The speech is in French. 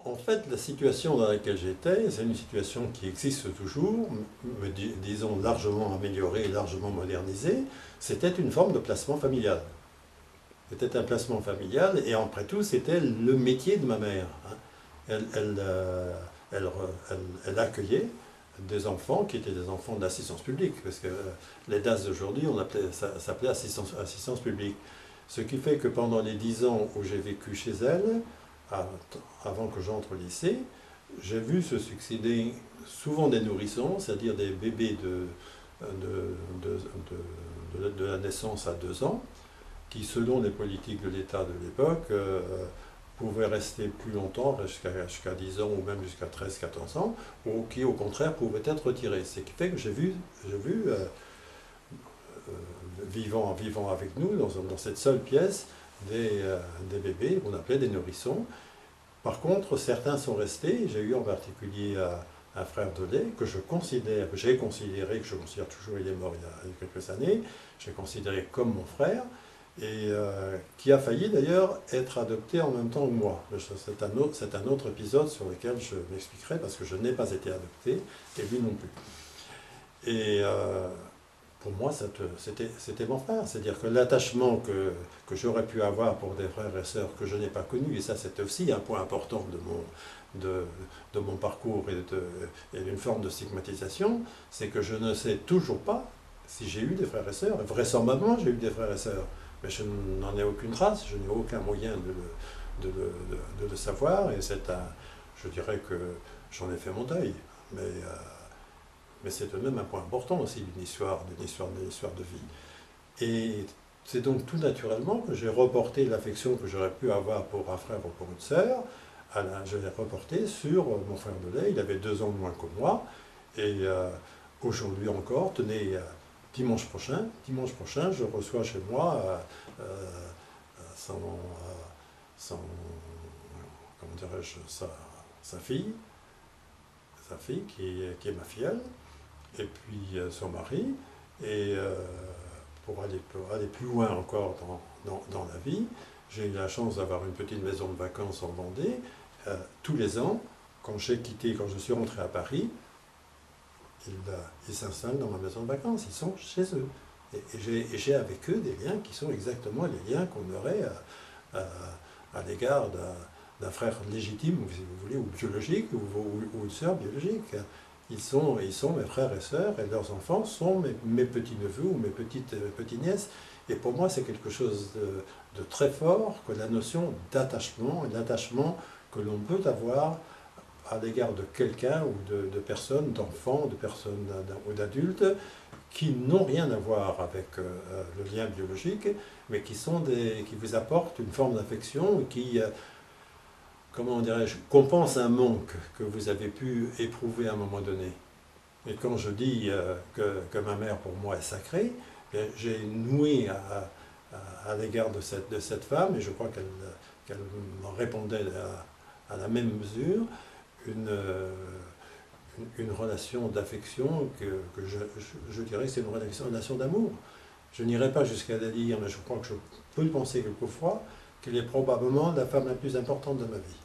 En fait, la situation dans laquelle j'étais, c'est une situation qui existe toujours, disons largement améliorée, largement modernisée. C'était une forme de placement familial. C'était un placement familial et après tout, c'était le métier de ma mère, hein. Elle, elle accueillait des enfants qui étaient des enfants d'assistance publique, parce que les DAS d'aujourd'hui, ça s'appelait assistance publique. Ce qui fait que pendant les 10 ans où j'ai vécu chez elle, avant que j'entre au lycée, j'ai vu se succéder souvent des nourrissons, c'est-à-dire des bébés de la naissance à 2 ans, qui, selon les politiques de l'État de l'époque, pouvaient rester plus longtemps, jusqu'à 10 ans ou même jusqu'à 13-14 ans, ou qui, au contraire, pouvaient être retirés. Ce qui fait que j'ai vu vivant avec nous, dans cette seule pièce, des bébés qu'on appelait des nourrissons. Par contre, certains sont restés. J'ai eu en particulier un frère de lait que je considère toujours, il est mort il y a quelques années, j'ai considéré comme mon frère, et qui a failli d'ailleurs être adopté en même temps que moi. C'est un autre épisode sur lequel je m'expliquerai, parce que je n'ai pas été adopté, et lui non plus. Et pour moi, c'était mon frère. C'est-à-dire que l'attachement que j'aurais pu avoir pour des frères et sœurs que je n'ai pas connus, et ça c'est aussi un point important de mon parcours et d'une forme de stigmatisation, c'est que je ne sais toujours pas si j'ai eu des frères et sœurs. Vraisemblablement, j'ai eu des frères et sœurs, mais je n'en ai aucune trace, je n'ai aucun moyen de le savoir, et je dirais que j'en ai fait mon deuil. Mais c'est tout de même un point important aussi d'une histoire de vie. Et c'est donc tout naturellement que j'ai reporté l'affection que j'aurais pu avoir pour un frère ou pour une sœur, je l'ai reporté sur mon frère de lait. Il avait 2 ans de moins que moi, et aujourd'hui encore, tenez, dimanche prochain, je reçois chez moi comment dirais-je, sa fille qui est ma filleule, et puis son mari, et pour aller plus loin encore dans la vie, j'ai eu la chance d'avoir une petite maison de vacances en Vendée. Tous les ans, quand je suis rentré à Paris, ils s'installent dans ma maison de vacances, ils sont chez eux. Et j'ai avec eux des liens qui sont exactement les liens qu'on aurait à l'égard d'un frère légitime, si vous voulez, ou biologique, ou une sœur biologique. Ils sont mes frères et sœurs, et leurs enfants sont mes petits-neveux ou mes petites-nièces. Et pour moi, c'est quelque chose de très fort que la notion d'attachement, et l'attachement que l'on peut avoir à l'égard de quelqu'un ou de personnes, d'enfants, de personnes ou d'adultes, qui n'ont rien à voir avec le lien biologique, mais qui vous apportent une forme d'affection et qui, comment dirais-je, compense un manque que vous avez pu éprouver à un moment donné. Et quand je dis que ma mère pour moi est sacrée, j'ai noué à l'égard de cette femme, et je crois qu'elle m'en répondait à la même mesure, une relation d'affection que je dirais que c'est une relation d'amour. Je n'irai pas jusqu'à la dire, mais je crois que je peux le penser quelquefois, qu'elle est probablement la femme la plus importante de ma vie.